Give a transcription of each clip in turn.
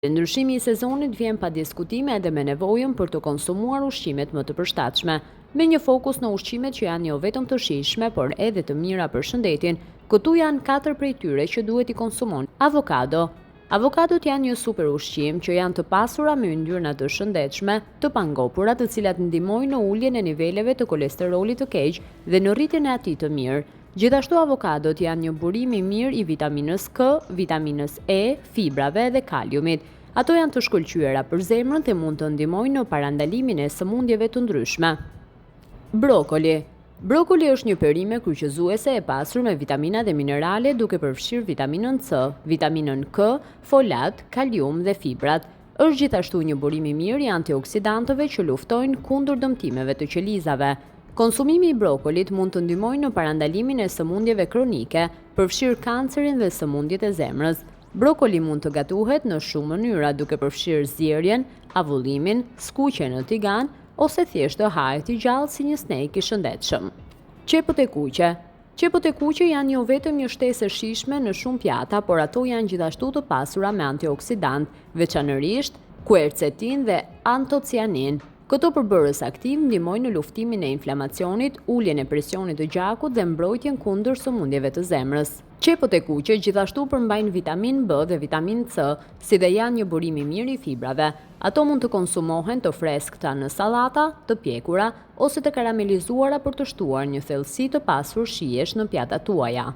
Ndryshimi i sezonit vjen pa diskutime edhe me nevojën për të konsumuar ushqimet më të përshtatshme, me një fokus në ushqimet që janë jo vetëm të shijshme, por edhe të mira për shëndetin. Këtu janë 4 prej tyre që duhet i konsumoni. Avokado. Avokadot janë një super ushqim që janë të pasura me yndyrna të shëndetshme, të pangopura, të cilat ndihmojnë në uljen e niveleve të kolesterolit të keq dhe në rritjen e atij të mirë. Gjithashtu avokadot janë një burim i mirë i vitaminës K, vitaminës E, fibrave dhe kaliumit. Ato janë të shkëlqyera për zemrën dhe mund të ndihmojnë në parandalimin e sëmundjeve të ndryshme. Brokoli. Brokoli është një perime kryqëzuese e pasur me vitamina dhe minerale, duke përfshirë vitaminën C, vitaminën K, folat, kalium dhe fibrat. Është gjithashtu një burim i mirë i antioksidantëve që luftojnë kundër dëmtimeve të qelizave. Konsumimi i brokolit mund të ndihmojë në parandalimin e sëmundjeve kronike, përfshirë kancerin dhe sëmundjet e zemrës. Brokoli mund të gatuhet në shumë mënyra, duke përfshirë zjerrjen, avullimin, skuqjen në tigan ose thjesht të hahet i gjallë si një snack i shëndetshëm. Qepët e kuqe. Qepët e kuqe janë jo vetëm një shtesë e shijshme në shumë pjata, por ato janë gjithashtu të pasura me antioksidant, veçanërisht quercetin dhe antocianin. Këto përbërës aktiv ndihmojnë në luftimin e inflamacionit, uljen e presionit të gjakut dhe mbrojtjen kundër sëmundjeve të zemrës. Qepët e kuqe gjithashtu përmbajnë vitamin B dhe vitamin C, si dhe janë një burim i mirë i fibrave. Ato mund të konsumohen të freskëta në sallata, të pjekura ose të karamelizuara për të shtuar një thellësi të pasur shijesh në pjatat tuaja.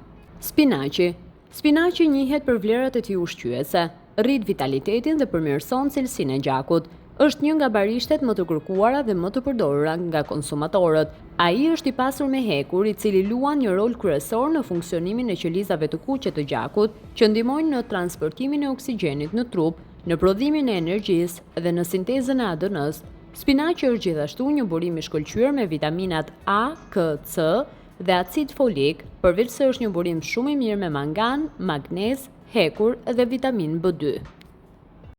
Spinaqi. Spinaqi njihet për vlerat e tij ushqyese, rrit vitalitetin dhe përmirëson cilësinë e gjakut. Është një nga barishtet më të kërkuara dhe më të përdorura nga konsumatorët. Ai është i pasur me hekur, i cili luan një rol kryesor në funksionimin e qelizave të kuqe të gjakut, që ndihmojnë në transportimin e oksigjenit në trup, në prodhimin e energjisë dhe në sintezën e ADN-s. Spinaqi është gjithashtu një burim i shkëlqyer me vitaminat A, K, C dhe acid folik, përveç se është një burim shumë i mirë me mangan, magnez, hekur dhe vitamin B2.